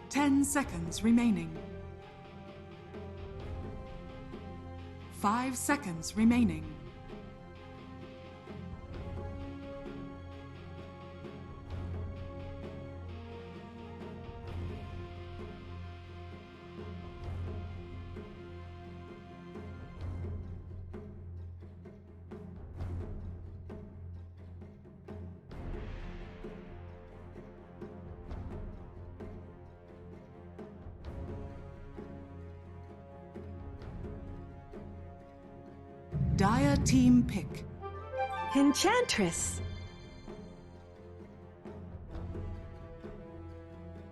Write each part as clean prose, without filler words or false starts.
10 seconds remaining. 5 seconds remaining. Dire team pick. Enchantress.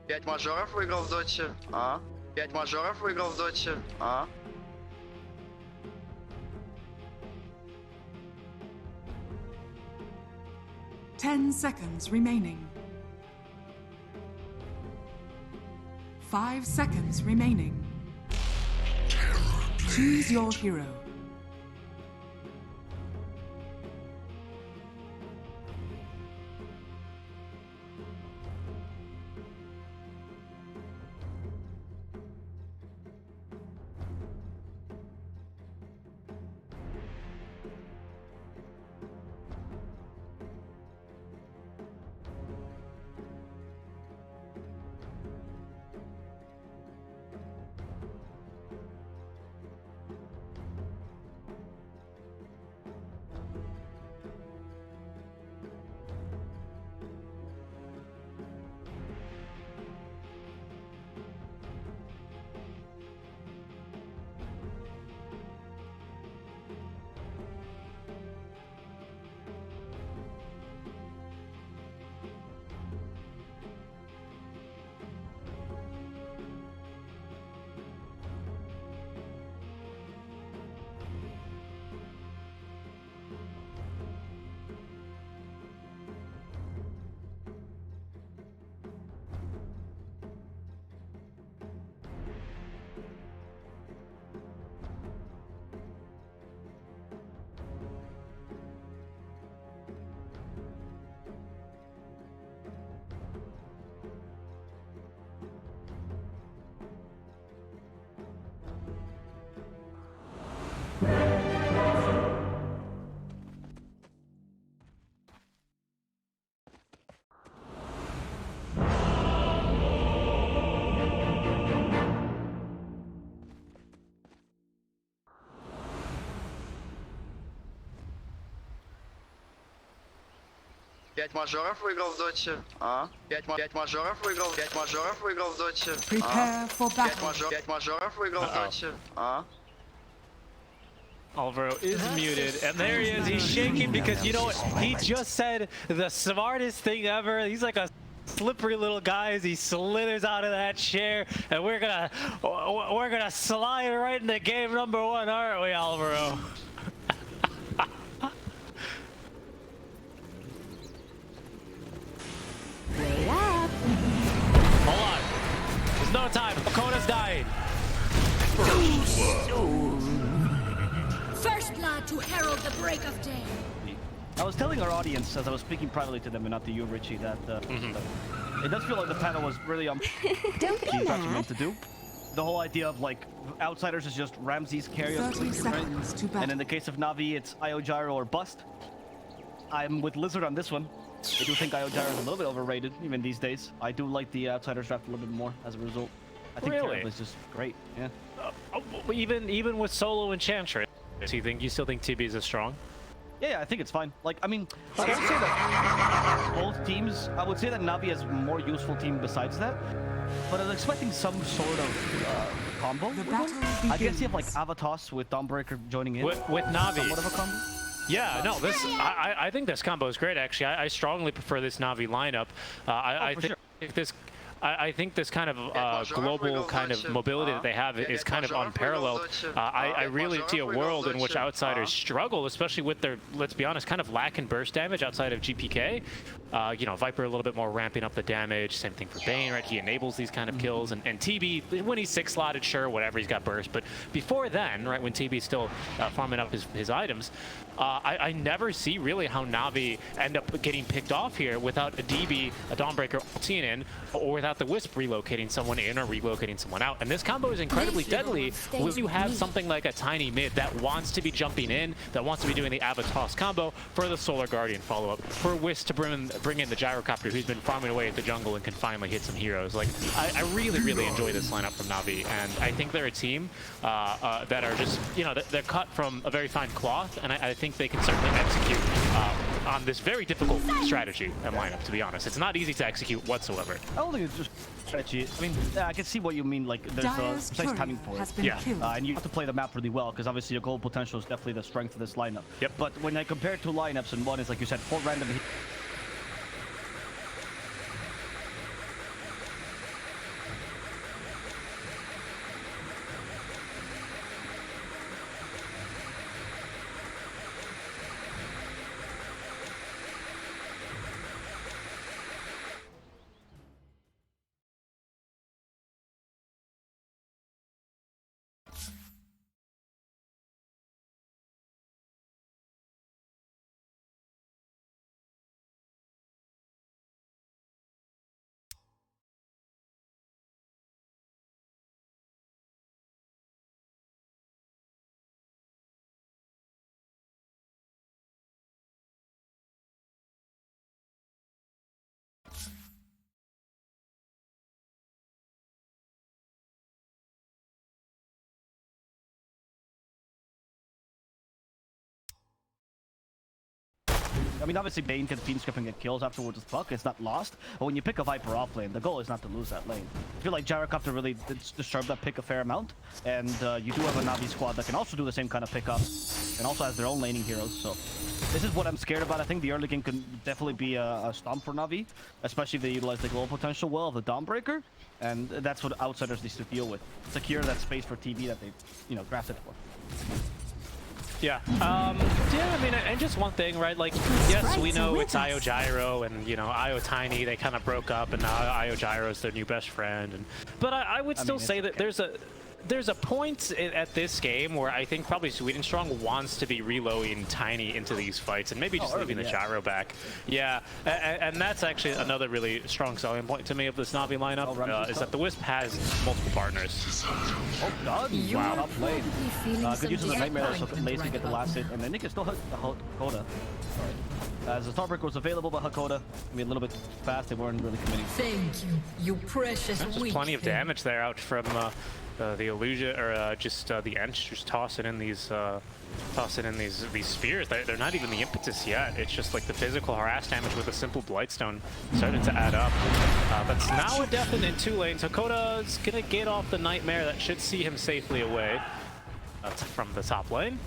5 мажоров выиграл в доте. 5 мажоров выиграл в доте. 10 seconds remaining. 5 seconds remaining. Choose your hero. Пять мажоров выиграл в доте. 5 мажоров выиграл. 5 мажоров выиграл в доте. Prepare for battle. 5 мажоров выиграл в доте. Alvaro is muted, and there he is. He's shaking because, you know what, he just said the smartest thing ever. He's like a slippery little guy as he slithers out of that chair, and we're gonna slide right into game number 1, aren't we, Alvaro? Wait up. Hold on. There's no time. Okona's dying. First blood to herald the break of day. I was telling our audience, as I was speaking privately to them and not to you, Richie, that it does feel like the panel was really Don't be that's mad. meant to do. The whole idea of like outsiders is just Ramses carry us, 30 seconds to battle. and in the case of Navi, it's Io Gyro or bust. I'm with Lizard on this one. I do think Io Gyro is a little bit overrated even these days. I do like the outsiders draft a little bit more as a result. I think Really? Terrible is just great. Yeah. Even with solo Enchantress, you still think TB is strong? Yeah, I think it's fine. Like, I mean, I would say that both teams, I would say that Navi is a more useful team besides that. But I was expecting some sort of combo. The with battle one. I guess you have like begins. Avatos with Dawnbreaker joining in. With Navi. Somewhat of a combo. Yeah, no, this I think this combo is great. Actually, I strongly prefer this Navi lineup. I think this. I think this kind of global kind of mobility that they have is kind of unparalleled. I really see a world in which outsiders struggle, especially with their, let's be honest, kind of lack in burst damage outside of GPK. You know, Viper a little bit more ramping up the damage. Same thing for Bane, right? He enables these kind of kills. And TB, when he's 6-slotted, sure, whatever, he's got burst. But before then, right, when TB's still farming up his items, I never see really how Navi end up getting picked off here without a DB, a Dawnbreaker ulting in, or without without the Wisp relocating someone in or relocating someone out. And this combo is incredibly deadly when you have something like a Tiny mid that wants to be jumping in, that wants to be doing the Avatos combo for the Solar Guardian follow-up, for Wisp to bring in the Gyrocopter who's been farming away at the jungle and can finally hit some heroes. Like, I really, really enjoy this lineup from Navi, and I think they're a team that are just, you know, they're cut from a very fine cloth, and I think they can certainly execute on this very difficult strategy and lineup, to be honest. It's not easy to execute whatsoever. I don't think it's just strategy. I mean, I can see what you mean, like, there's a precise timing for it. Yeah. And you have to play the map really well, because obviously your global potential is definitely the strength of this lineup. Yep. But when I compare two lineups, and one is, like you said, 4 random I mean, obviously Bane can Fiend Script and get kills afterwards with Puck. It's not lost. But when you pick a Viper off lane, the goal is not to lose that lane. I feel like Gyrocopter really disturbed that pick a fair amount. And you do have a Navi squad that can also do the same kind of pickup. And also has their own laning heroes. So this is what I'm scared about. I think the early game can definitely be a stomp for Navi. Especially if they utilize the global potential well of the Dawnbreaker. And that's what Outsiders needs to deal with. Secure that space for TB that they, you know, drafted for. Yeah. Yeah, I mean, and just one thing, right? Like, yes, we know it's Io Gyro and, you know, Io Tiny, they kind of broke up, and now Io Gyro is their new best friend. And but I would still say that there's a point at this game where I think probably Sweden Strong wants to be reloading Tiny into these fights and maybe just leaving the Gyro back. Yeah, and that's actually another really strong selling point to me of this Navi lineup, is that the Wisp has multiple partners. Oh god, wow, not played. Good use of the Nightmare so Lace can get the last hit, and then they can still hit the Hakoda. As the Starbreaker was available, but Hakoda, I mean, a little bit fast, they weren't really committing. Thank you, you precious. There's plenty of damage there out from the illusion, or just the Ench, just tossing in these spears. They're not even the impetus yet. It's just like the physical harass damage with a simple Blightstone starting to add up. That's now a death in 2 lanes. Hakoda's gonna get off the Nightmare. That should see him safely away from the top lane.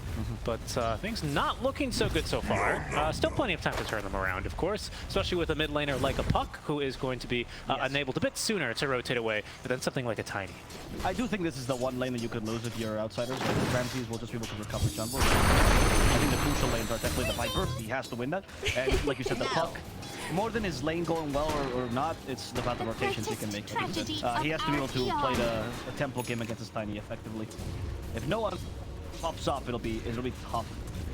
But things not looking so good so far. Still plenty of time to turn them around, of course, especially with a mid laner like a Puck, who is going to be enabled a bit sooner to rotate away than something like a Tiny. I do think this is the one lane that you could lose if you're Outsiders. Like the Ramses will just be able to recover jungle. I think the crucial lanes are definitely the Viper. He has to win that. And like you said, the Puck, more than his lane going well or not, it's about the rotations he can make. He has to be able to play the tempo game against his Tiny effectively. If no one pops up, it'll be tough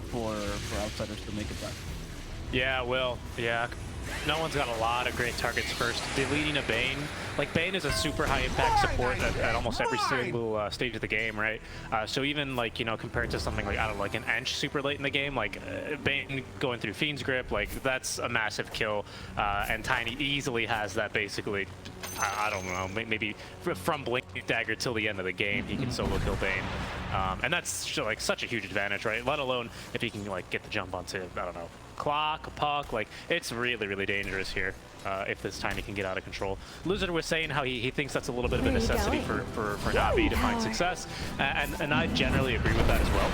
for Outsiders to make it back. Yeah, well, yeah. No one's got a lot of great targets first. Deleting a Bane. Like, Bane is a super high impact support at almost every single stage of the game, right? So even, like, you know, compared to something like, I don't know, like an Ench super late in the game, like, Bane going through Fiend's Grip, like, that's a massive kill. And Tiny easily has that basically, I don't know, maybe from Blink Dagger till the end of the game, he can solo kill Bane. And that's, like, such a huge advantage, right? Let alone if he can, like, get the jump onto, I don't know, Clock, a Puck, like, it's really, really dangerous here if this Tiny can get out of control. Lizard was saying how he thinks that's a little bit of a necessity for Navi to find success, and I generally agree with that as well.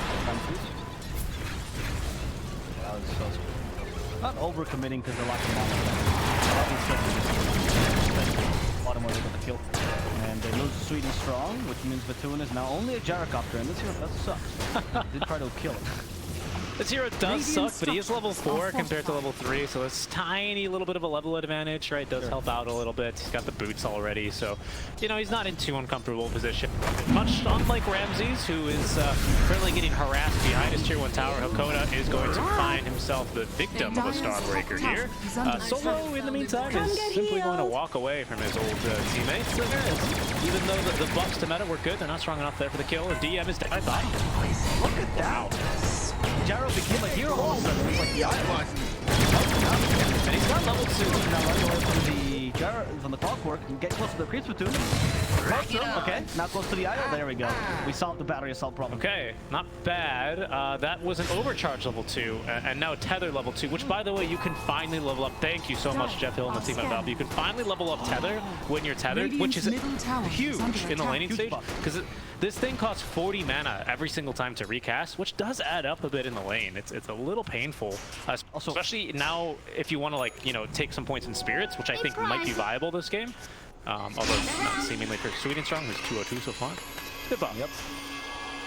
Not overcommitting because they're locked in bottom where they got the kill. And they lose Sweden Strong, which means Vatoon is now only a Gyrocopter, and this here, that sucks. Did try to kill it. This hero does suck, but he is level 4 compared to level 3, so it's tiny little bit of a level advantage, right? Does help out a little bit. He's got the boots already, so, you know, he's not in too uncomfortable position. Much unlike Ramses, who is currently getting harassed behind his tier 1 tower, Hakoda is going to find himself the victim of a Starbreaker here. Solo, in the meantime, is simply going to walk away from his old teammates there. Even though the buffs to meta were good, they're not strong enough there for the kill. DM is dead. Look at that. Gyro became a hero all of a sudden. It's like the icon. And he's got level 2 now running away from the clockwork and get close to the creeps platoon. Close to him. Okay, now close to the IO. There we go. We solved the battery assault problem. Okay, not bad. That was an overcharge level 2, and now tether level 2, which, by the way, you can finally level up. Thank you so much, Jeff Hill and the team at Valve. You can finally level up tether when you're tethered, which is huge in the laning stage, because this thing costs 40 mana every single time to recast, which does add up a bit in the lane. It's a little painful, especially now if you want to, like, you know, take some points in spirits, which I think might be viable this game. Although not seemingly for Sweet and Strong, who's 202 so far. Good buff. Yep.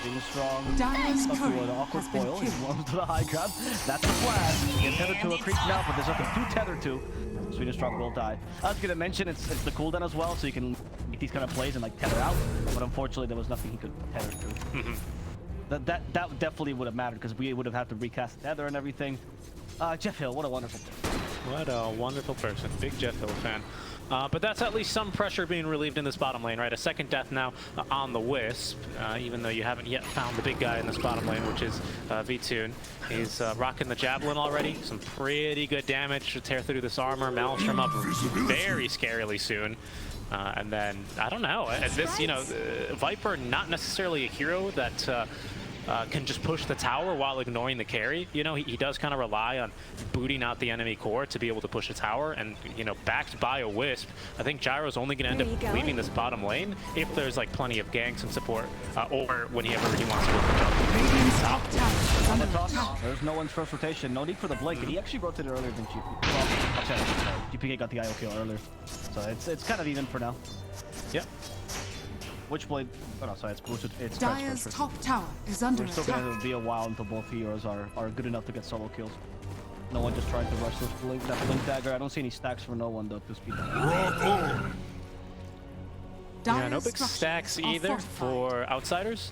Being strong. Dyer's Up to courier an awkward has been foil. He's killed. warm to the high ground. That's the flash. Get tethered to a creep now, but there's nothing to tether to. Sweet and Strong will die. I was gonna mention it's the cooldown as well, so you can make these kind of plays and like tether out. But unfortunately, there was nothing he could tether to. That definitely would have mattered because we would have had to recast tether and everything. Jeff Hill, what a wonderful person. What a wonderful person. Big Jeff Hill fan. But that's at least some pressure being relieved in this bottom lane, right? A second death now on the Wisp, even though you haven't yet found the big guy in this bottom lane, which is Vtoon. He's rocking the Javelin already. Some pretty good damage to tear through this armor. Maelstrom up very scarily soon. And then, I don't know, this, you know, Viper, not necessarily a hero that can just push the tower while ignoring the carry. You know, he does kind of rely on booting out the enemy core to be able to push a tower, and, you know, backed by a Wisp, I think Gyro's only going to end up leaving this bottom lane if there's, like, plenty of ganks and support, or whenever he wants to go for Radiant's top tower is On the under top, attack. there's no one's first rotation. No need for the blink, and he actually rotated earlier than GP. Well, actually, GPK got the IO kill earlier, so it's kind of even for now. Yep. Which blade? Oh no, sorry, it's Bruce. It's Dyer's first. top tower is under We're still attack. gonna be a while until both heroes are good enough to get solo kills. No one just tried to rush this blink, that blink dagger. I don't see any stacks for no one though to speed that. Yeah, no Dyer's big structures stacks are either fortified. for outsiders,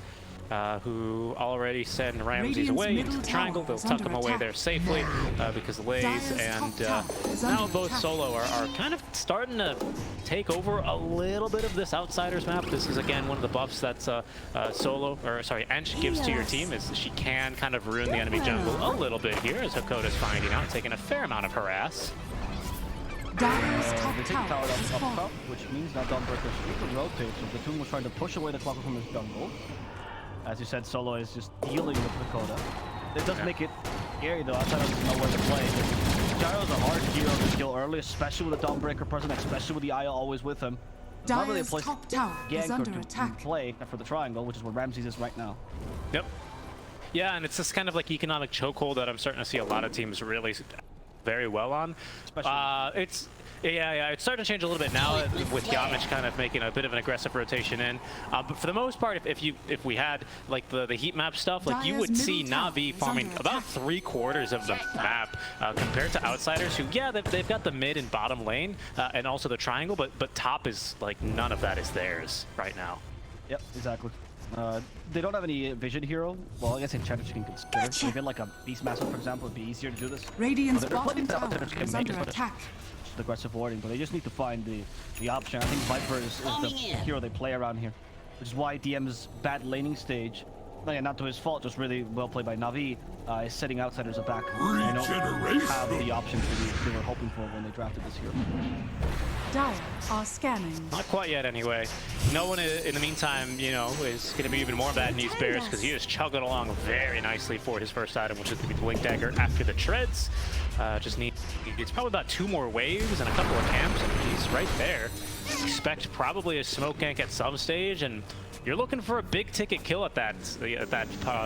who already send Ramses Radiant's away middle into the triangle. tower They'll is tuck under him away attack. there safely because Lays Dyer's and top tower is now under both attack. Solo are kind of starting to take over a little bit of this outsiders map. This is again one of the buffs that Ench gives to your team, is she can kind of ruin the enemy jungle a little bit here, as Hakoda's finding out, taking a fair amount of harass. Dyer's They top take the tower tower is up falling. top, which means now Dawnbreaker's free to rotate. So Platoon was trying to push away the clock from his jungle. As you said, Solo is just dealing with Hakoda. It does make it scary though. Outside of know where to play. Gyro's a hard hero to kill early, especially with a Dawnbreaker present, especially with the Aya always with him. It's not really a Dyer's place top to tower is gank or under to attack. play for the triangle, which is where Ramses is right now. Yep. Yeah, and it's this kind of like economic chokehold that I'm starting to see a lot of teams really very well on. Especially It's starting to change a little bit now with Yamich kind of making a bit of an aggressive rotation in. But for the most part, if we had like the heat map stuff, like you Dyer's would see middle tower Navi is farming under about attack. 3/4 of the map compared to outsiders who, yeah, they've got the mid and bottom lane and also the triangle, but top is like none of that is theirs right now. Yep, exactly. They don't have any vision hero. Well, I guess Enchantress you can consider. Even like a Beastmaster, for example, would be easier to do this. Radiant's But they're bottom playing the tower Enchantress can is make under as much attack. aggressive warding, but they just need to find the option. I think Viper is the hero they play around here, which is why DM's bad laning stage, not to his fault, just really well played by Navi, is setting outsiders aback. They don't have the options they were hoping for when they drafted this hero. Dire are scanning. Not quite yet, anyway. No one in the meantime, you know, is going to be even more bad needs bears because he is chugging along very nicely for his first item, which is going to be the Link Dagger after the treads. It's probably about 2 more waves and a couple of camps, and he's right there. Expect probably a smoke gank at some stage, and you're looking for a big ticket kill at that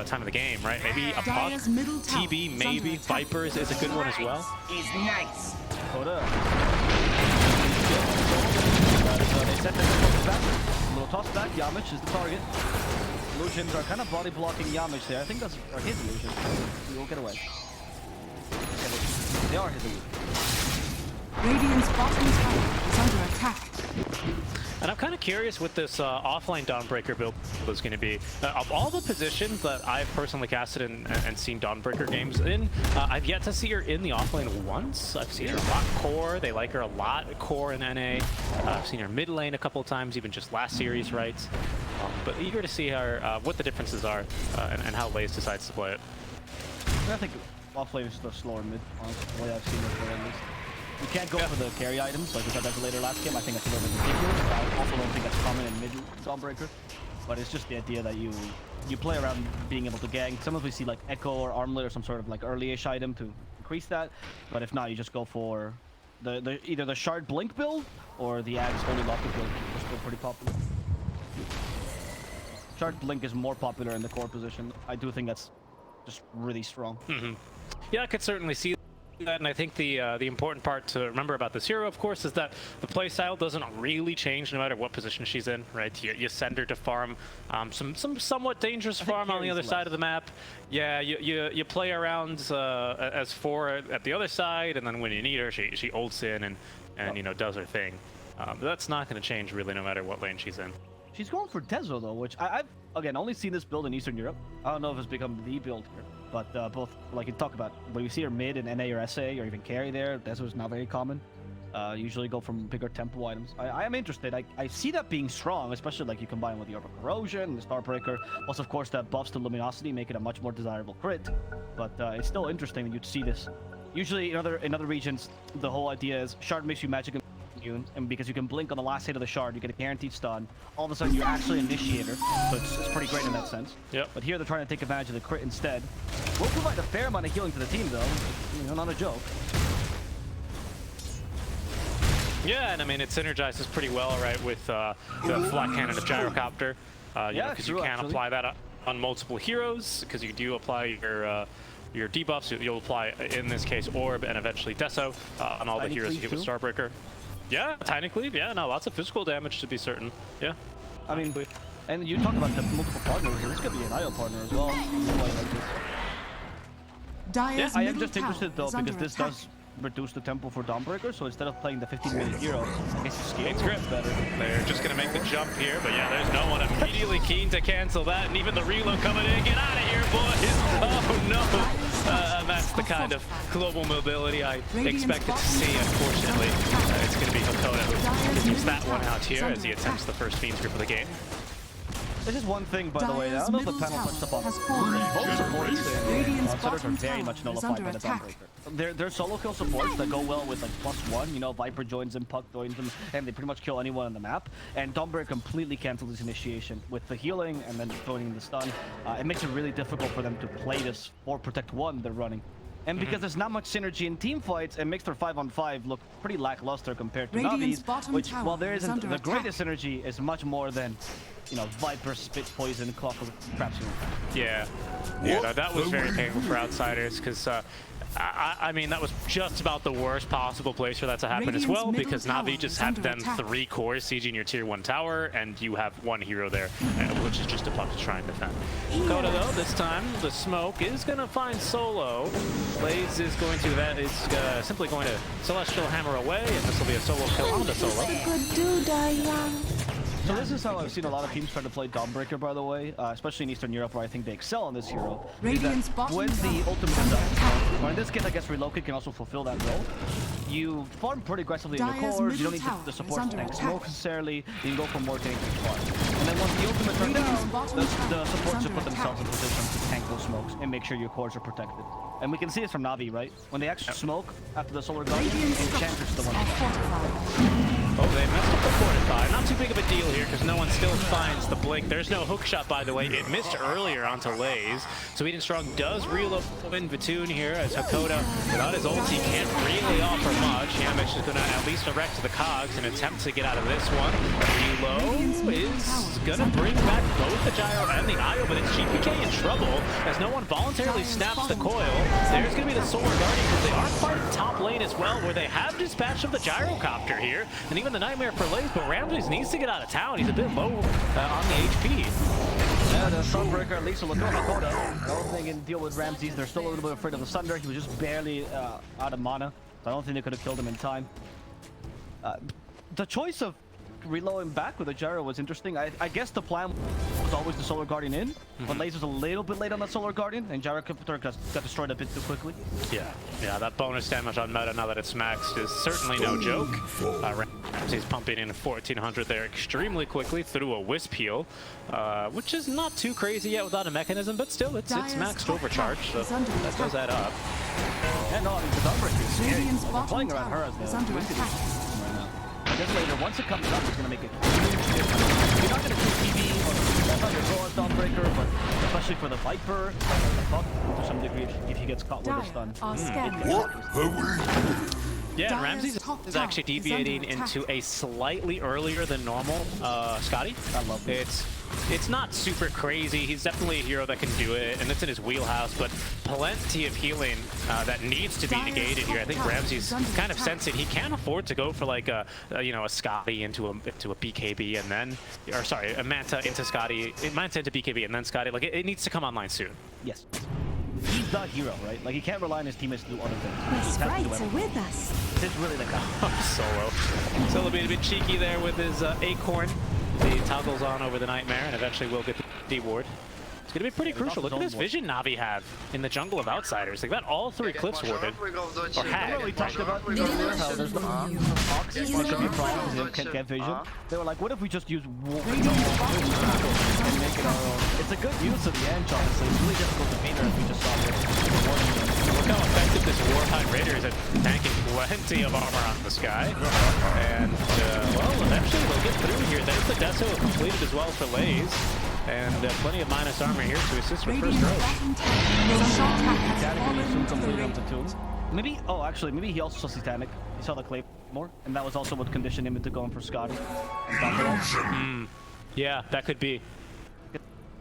time of the game, right? Maybe a puck, Dyer's middle tower TB, is maybe under attack. Vipers is a good one as well. Dakota. They set their back. A little toss back. Yamich is the target. Illusions are kind of body blocking Yamish there. I think that's his illusion. He will get away. Okay, they are his illusion. Radiant's bottom tower is under attack. And I'm kind of curious what this offline Dawnbreaker build is going to be. Of all the positions that I've personally casted and seen Dawnbreaker games in, I've yet to see her in the offlane once. I've seen her a lot core. They like her a lot core in NA. I've seen her mid lane a couple of times, even just last series, right? But eager to see her, what the differences are and how Lays decides to play it. I think offlane is the slower mid, honestly, the way I've seen it play at least. You can't go for the carry items like we said later last game. I think that's a little bit ridiculous. I also don't think that's common in mid Dawnbreaker. But it's just the idea that you play around being able to gank. Sometimes we see like Echo or Armlet or some sort of like early-ish item to increase that. But if not, you just go for either the Shard Blink build or the Axe Holy Locket build, which is still pretty popular. Shard Blink is more popular in the core position. I do think that's just really strong. Yeah, I could certainly see that, and I think the important part to remember about this hero, of course, is that the playstyle doesn't really change no matter what position she's in, right? You send her to farm some somewhat dangerous farm on the other side of the map. Yeah, you play around as 4 at the other side, and then when you need her, she ults in and you know, does her thing. That's not going to change really no matter what lane she's in. She's going for Tezo though, which I've again only seen this build in Eastern Europe. I don't know if it's become the build here. But both, like you talk about, when you see her mid in NA or SA or even carry there, Tezo is not very common. Usually go from bigger tempo items. I am interested. I see that being strong, especially like you combine with the Orbital Corrosion and the Starbreaker. Plus, of course, that buffs to Luminosity, make it a much more desirable crit. But it's still interesting that you'd see this. Usually in other regions, the whole idea is Shard makes you magic immune, and because you can blink on the last hit of the Shard, you get a guaranteed stun. All of a sudden, you're actually an initiator, so it's pretty great in that sense. Yep. But here they're trying to take advantage of the crit instead. Will provide a fair amount of healing to the team, though. You know, not a joke. Yeah, and I mean, it synergizes pretty well, right, with the flat cannon of Gyrocopter. Because you can apply that on multiple heroes, because you do apply your debuffs. You'll apply, in this case, Orb and eventually Deso on all the heroes you get with Starbreaker. Yeah, Tiny Cleave, yeah, no, lots of physical damage to be certain. Yeah. I mean, and you talk about the multiple partners, this could be an IO partner as well. Dire's I am middle just interested though, tower is because under this attack. does reduce the tempo for Dawnbreaker, so instead of playing the 15-minute hero, I guess you scale Grip better. They're just going to make the jump here, but yeah, there's no one immediately keen to cancel that, and even the reload coming in. Get out of here, boys! Oh no! That's the kind of global mobility I expected to see, unfortunately. It's going to be Hakoda who gets that one out here as he attempts the first Fiend's Grip of the game. This is one thing, by the way, I don't know if the panel touched upon has fallen. both supports Radiant's and Considers are bottom very tower much is nullified under by the attack. Dawnbreaker. They're solo kill supports that go well with like +1, you know, Viper joins them, Puck joins them, and they pretty much kill anyone on the map. And Dawnbreaker completely cancels his initiation with the healing and then joining the stun. It makes it really difficult for them to play this 4 Protect 1 they're running. And because there's not much synergy in team fights, it makes their 5-on-5 look pretty lackluster compared to Radiant's Navi's, bottom which, tower while there is isn't under the attack. greatest synergy, is much more than, you know, Viper, Spit, Poison, Clock of Crapshoot. Yeah, that was very painful for outsiders, because I mean, that was just about the worst possible place for that to happen as well, because Navi just had them 3 cores sieging your tier 1 tower, and you have 1 hero there, which is just a puck to try and defend. Coda, though, this time, the smoke is going to find Solo. Blaze is going to, simply going to Celestial Hammer away, and this will be a solo kill on the Solo. So this is how I've seen a lot of teams try to play Dawnbreaker, by the way, especially in Eastern Europe, where I think they excel on this hero. Radiant's bottom when the tower ultimate is is under up, attack. or in this case, I guess Reloaded can also fulfill that role. You farm pretty aggressively in the Dire's cores, you don't middle need the tower support is to under tank attack. smoke necessarily, you can go for more dangerous spots. And then once the ultimate turns Radiant's down, bottom the tower support is should put under themselves in attack. position to tank those smokes and make sure your cores are protected. And we can see this from Navi, right? When they actually smoke after the Solar Guardian, Radiant's Enchantress is the one. are fortified. Oh, they messed up the Fortify. Not too big of a deal here, because no one still finds the blink. There's no hook shot, by the way. It missed earlier onto Lays. So Eden Strong does reload in Vatoon here, as Hakoda, without his ulti, can't really offer much. Yamish is going to at least erect the cogs and attempt to get out of this one. Reload is going to bring back both the Gyro and the Io, but it's GPK in trouble, as no one voluntarily snaps the coil. There's going to be the Solar Guardian, because they are fighting top lane as well, where they have dispatch of the Gyrocopter here, and even the Nightmare for Lays, but Ramses needs to get out of town. He's a bit low on the HP. the Sunbreaker, at least will go Hakoda. I don't think they can deal with Ramses. They're still a little bit afraid of the Sunder. He was just barely out of mana. So I don't think they could have killed him in time. The choice of reloading back with a gyro was interesting. I guess the plan was always the Solar Guardian in, but Laze was a little bit late on that Solar Guardian, and Gyrocopter got destroyed a bit too quickly. Yeah, that bonus damage on meta now that it's maxed is certainly no joke. Ramsey's pumping in 1400 there extremely quickly through a Wisp heal, which is not too crazy yet without a mechanism, but still it's maxed overcharge, so that does add up. Yeah, no, I mean, the Sunbreaker is scary. Radiant's They're bottom playing around her tower as is the under Winston attack. right now. I guess later, once it comes up, it's going to make it huge difference. You're not going to kill TV or that's not your goal as Dawnbreaker, but especially for the Viper, the fuck, to some degree, if he gets caught with a stun. Yeah, Dire's Ramses top is tower actually is deviating under attack. into a slightly earlier than normal Scotty. I love this. It's not super crazy. He's definitely a hero that can do it, and it's in his wheelhouse, but plenty of healing that needs to be negated here. I think Ramses kind of sensing he can't afford to go for like a Scotty into a BKB and then, or sorry, a Manta into Scotty, Manta into BKB and then Scotty. Like it needs to come online soon. Yes. He's the hero, right? Like, he can't rely on his teammates to do other things. My He has to do sprites are everything. with us. This is really the guy. Solo being a bit cheeky there with his Acorn. He toggles on over the Nightmare and eventually will get the D-ward. It's going to be pretty crucial. Look at this vision Navi have in the jungle of Outsiders. They've got all 3 cliffs warded. Or had. Remember we talked about earlier how there's no Fox is going to be problem because he can't get vision. They were like, what if we just use and make it our own? It's a good use of the Edge, honestly. It's really difficult to beat her as we just saw with Look how effective this Warhide Raider is at tanking plenty of armor on the sky. And, well, eventually we'll get through here. There's the Deso completed as well for Laze. And plenty of minus armor here to assist with first row. Maybe, oh, actually, maybe he also saw Satanic. He saw the Claymore, and that was also what conditioned him into going for Scotty. Yeah, that could be.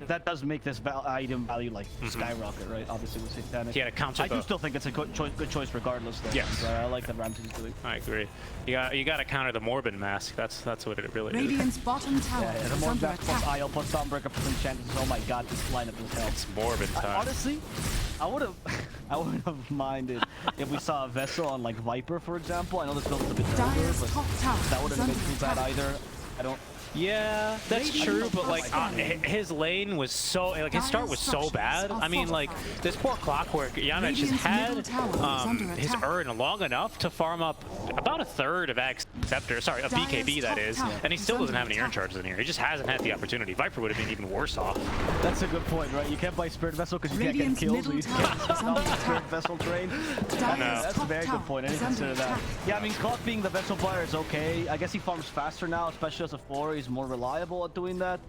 That does make this item value like skyrocket, right? Obviously with Satanic. Yeah, counter. I do still think it's a good choice regardless, though. Yes. I like that Ramses is doing. I agree. You got to counter the Morbid Mask. That's what it really is. Radiant's bottom tower Yeah, the is more under back plus attack. IO plus Dawnbreaker plus Enchantress. Oh my god, this lineup is hell. It's Morbid time. Honestly, I would have minded if we saw a Vessel on like Viper, for example. I know this build is a bit older, Dire's but top tower that wouldn't is have been under too bad attack. either. I don't. Yeah, that's true, but like his lane was so like his start was so bad. I mean, like this poor Clockwork Yamech just had his urn long enough to farm up about a third of Acceptor, sorry, of BKB that is, and he still doesn't have any urn charges in here. He just hasn't had the opportunity. Viper would have been even worse off. That's a good point, right? You can't buy Spirit Vessel because you can't get kills. So you can't stop the Spirit Vessel train. That's a very good point. I didn't consider that. Yeah, I mean, Clock being the Vessel player is okay. I guess he farms faster now, especially as a 4. He's more reliable at doing that.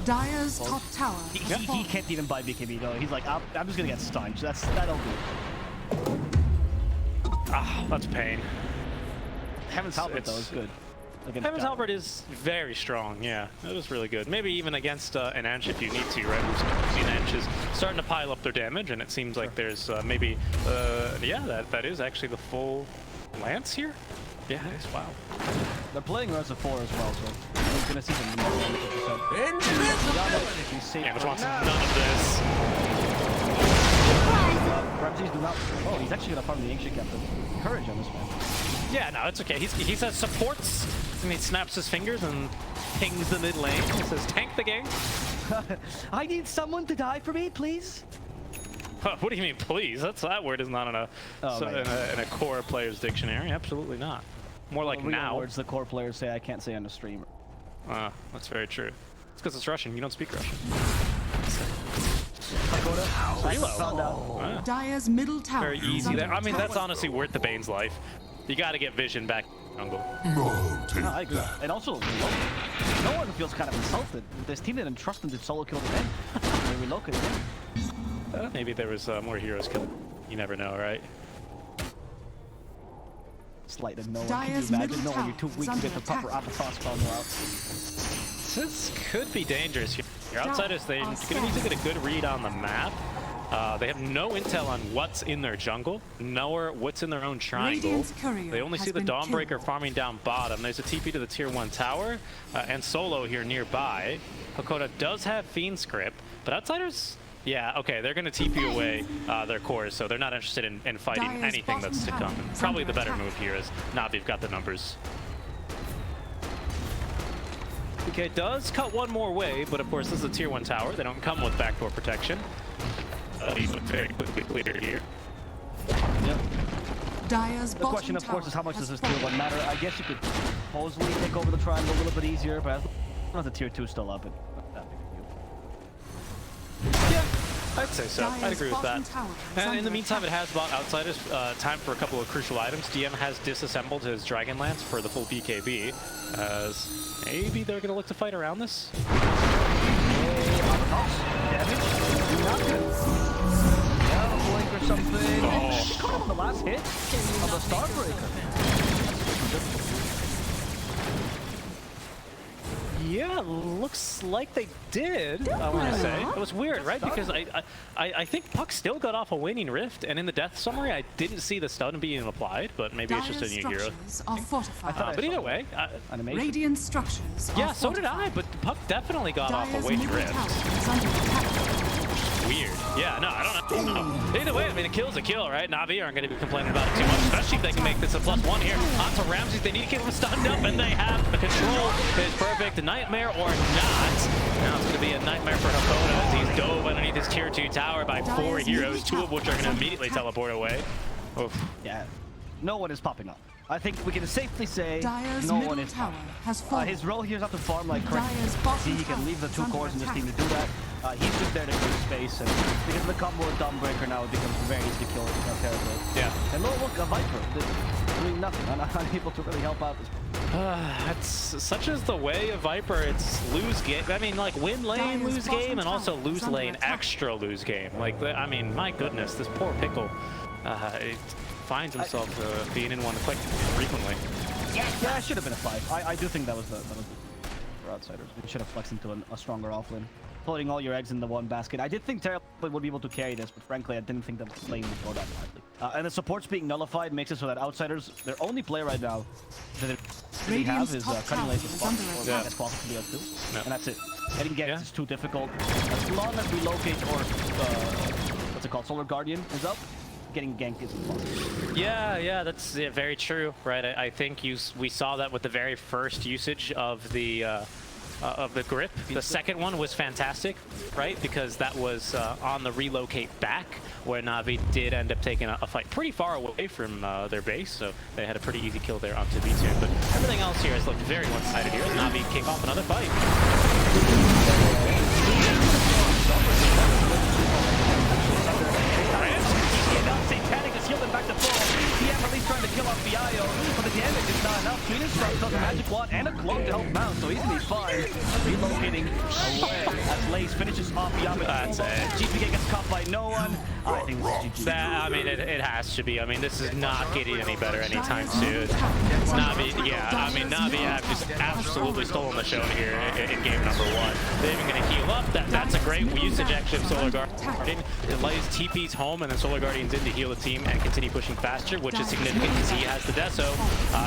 Dire's top tower. He can't even buy BKB though. He's like, I'm just gonna get stunned. That'll do. Ah, that's pain. Heaven's Halberd though is good. Heaven's Halberd is very strong, yeah. That was really good. Maybe even against an Ench if you need to, right? An Ench is starting to pile up their damage, and it seems like there's maybe, yeah, that is actually the full Lance here? Yeah, it is. Wow. They're playing Res of 4 as well, so he's gonna see some more damage. Yeah, which wants none of this. Ramses do not. Oh, he's actually gonna farm the Ancient Captain. Courage on this man. Yeah, no, it's okay. He says supports, and he snaps his fingers and pings the mid lane. He says, tank the game. I need someone to die for me, please. What do you mean, please? That word is not in a core player's dictionary. Absolutely not. More like now. Words the core players say I can't say on the stream. That's very true. It's because it's Russian. You don't speak Russian. Wow. Dire's middle tower. Very easy there. I mean, that's honestly worth the Bane's life. You got to get vision back in the jungle. I agree. And also, no one feels kind of insulted. This team didn't trust him to solo kill the man. They relocated him. Maybe there was more heroes killed. You never know, right? Slight of no one. Dire's Can you imagine? middle No, you're too tower weak to is get the under proper attack. Avatar spell out. This could be dangerous here. Your outsiders, they're going to need to get a good read on the map. They have no intel on what's in their jungle, nor what's in their own triangle. Radiant's courier They only has see the been Dawnbreaker killed. farming down bottom. There's a TP to the tier 1 tower, and Solo here nearby. Hakoda does have Fiend Script, but Outsiders, yeah, okay, they're going to TP away their cores, so they're not interested in fighting Dire's anything that's to bottom come. tower is Probably under the better attack. move here is Navi've got the numbers. Okay, does cut one more wave, but of course this is a tier 1 tower. They don't come with backdoor protection. These look very quickly cleared here. Yep. Dire's The question, of course, is how much does this tier 1 matter? I guess you could supposedly take over the triangle a little bit easier, but as long as the tier 2 is still up, it's not that big a deal. Yeah, I'd say so. I'd agree with that. And in the meantime, it has bought Outsiders time for a couple of crucial items. DM has disassembled his Dragon Lance for the full BKB, as maybe they're going to look to fight around this. Blink or something. Oh. She caught him on the last hit of the Starbreaker. Yeah, looks like they did, I want to say. It was weird, right? Because I think Puck still got off a waning rift, and in the death summary, I didn't see the stun being applied, but maybe it's just a new hero. Structures are fortified. But either way, Animation. Radiant structures yeah, are so did I, fortified. but Puck definitely got off Dire's a waning middle rift. tower is under attack. Weird. Yeah, no, I don't know. Either way, I mean, a kill's a kill, right? Navi aren't going to be complaining about it too much, especially if they can make this a +1 here. Onto Ramses, they need to keep him stunned up, and they have the control. It's perfect. Nightmare or not. Now it's going to be a nightmare for Hakoda as he's dove underneath his tier 2 tower by 4 heroes, 2 of which are going to immediately teleport away. Oof. Yeah, no one is popping up. I think we can safely say Dire's no middle one is tower popping. has fallen. His role here is not to farm like crazy. Dire's bottom He can tower leave the is 2 under cores and just attack. need to do that. He's just there to create space, and because of the combo with Dawnbreaker now, it becomes very easy to kill territory. Yeah. And look, a Viper, doing nothing, unable to really help out this. It's such as the way of Viper. It's lose game. I mean, like win lane, Dire's lose bottom game, and also tower lose is under lane, attack. extra lose game. Like, I mean, my goodness, this poor Pickle. It finds himself being in one quite frequently. Yeah, it should have been a 5. I do think that was the for Outsiders. We should have flexed into a stronger offlane. Putting all your eggs in the one basket. I did think Terra would be able to carry this, but frankly, I didn't think that the lane would go that widely. And the supports being nullified makes it so that Outsiders, their only play right now that they have is cutting lanes with Radiant's Spock. top tower As possible to do too. Yeah. And that's it. Getting Gex Yeah. is too difficult. As long as we locate or what's it called, Solar Guardian is up, getting ganked is impossible. Yeah, that's very true, right? I think we saw that with the very first usage of the grip. The second one was fantastic, right? Because that was on the relocate back, where Navi did end up taking a fight pretty far away from their base, so they had a pretty easy kill there onto B2. But everything else here has looked very one-sided here. Navi kick off another fight. Satanic is healed him back to full. TM release trying to kill off the IO, but the damage is not enough. Phoenix Frost does a magic wand and a cloak to help him out, so he's gonna be fine. Relocating away as Lace finishes off the Yami. That's it. GPK gets caught by no one. I think this is GG. I mean, it has to be. I mean, this is not getting any better anytime soon. Navi, yeah, I mean, Navi have just absolutely stolen the show here in game number 1. They're even going to heal up. That's a great usage, actually, of Solar Guardian. It lays TPs home, and then Solar Guardian's in to heal the team and continue pushing faster, which is significant because he has the Deso.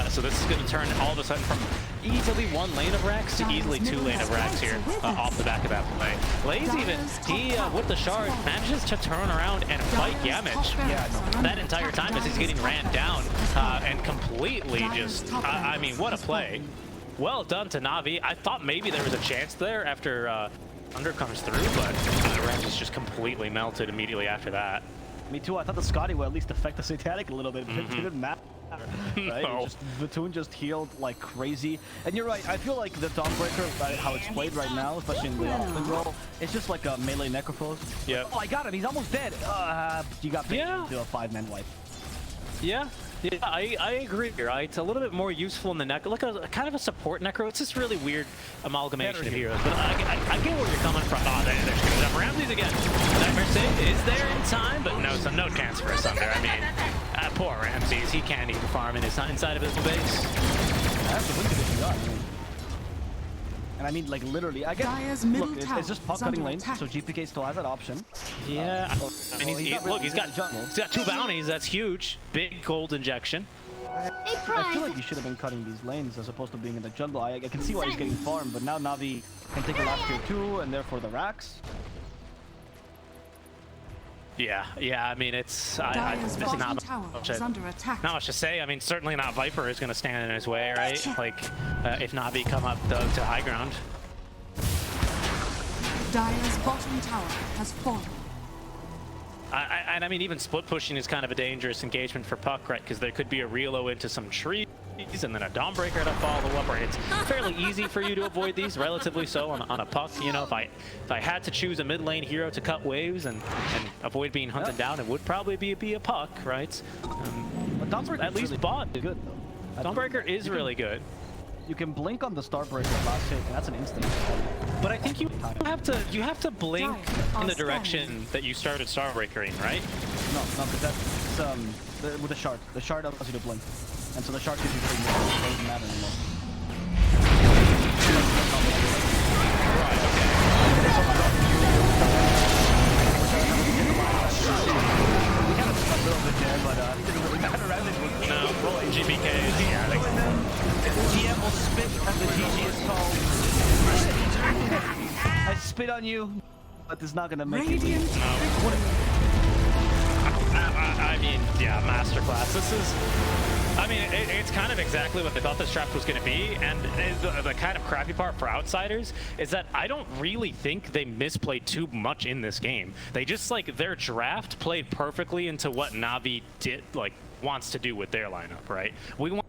So this is going to turn all of a sudden from easily 1 lane of Rax to easily 2 lane of Rax here off the back of that play. Lays even, he, with the shard, manages to turn around and fight Yamage that entire time as he's getting ran down and completely just, I mean, what a play. Well done to Navi. I thought maybe there was a chance there after Under comes through, but Rax is just completely melted immediately after that. Me too. I thought the Scotty would at least affect the Satanic a little bit, but it didn't matter. Right? No. Vatoon just healed like crazy. And you're right, I feel like the Dawnbreaker, how it's played right now, especially in the offlane role, it's just like a melee necrophos. Yep. Oh, I got him, he's almost dead. You got picked Yeah. to do a 5-man wipe. Yeah, I agree here. It's a little bit more useful in the necro, like a kind of a support necro. It's just really weird amalgamation of heroes. But I get where you're coming from. Oh, there's gonna jump Ramses again. Nightmare save is there in time, but no chance for a Sunder. I mean, poor Ramses. He can't even farm in his inside of his base. That's the win condition got. And I mean, like, literally, I guess, Dire's middle look, tower it's just puck is under cutting lanes, attack. so GPK still has that option. Yeah, I mean, look, he's got jungle. 2 bounties. That's huge. Big gold injection. I feel like he should have been cutting these lanes as opposed to being in the jungle. I can see why he's getting farmed, but now Navi can take the last tier 2, and therefore the racks. Yeah, I mean, it's Dire's there's bottom not tower much, is under attack. not much to say. I mean, certainly not Viper is going to stand in his way, right? Like, if Navi come up to high ground. Dire's bottom tower has fallen. And I mean, even split pushing is kind of a dangerous engagement for Puck, right? Because there could be a reload into some trees and then a Dawnbreaker to follow up, or it's fairly easy for you to avoid these, relatively so on a Puck. You know, if I had to choose a mid lane hero to cut waves and avoid being hunted down, it would probably be a Puck, right? But Dawnbreaker at least really bot. good though. Dawnbreaker is really good. You can blink on the Starbreaker last hit, and that's an instant. But I think you have to blink in the direction that you started Starbreakering, right? No, because that's with the shard. The shard allows you to blink, and so the shard gives you free movement. It doesn't matter anymore. We kind of took a little bit there, but it didn't really matter. No, GPK is TM will spit as the GG is called. I spit on you, but it's not gonna make it. Radiant I mean, yeah, masterclass. This is, I mean, it's kind of exactly what they thought this draft was going to be, and the kind of crappy part for outsiders is that I don't really think they misplayed too much in this game. They just, like, their draft played perfectly into what Navi did, like, wants to do with their lineup, right? We want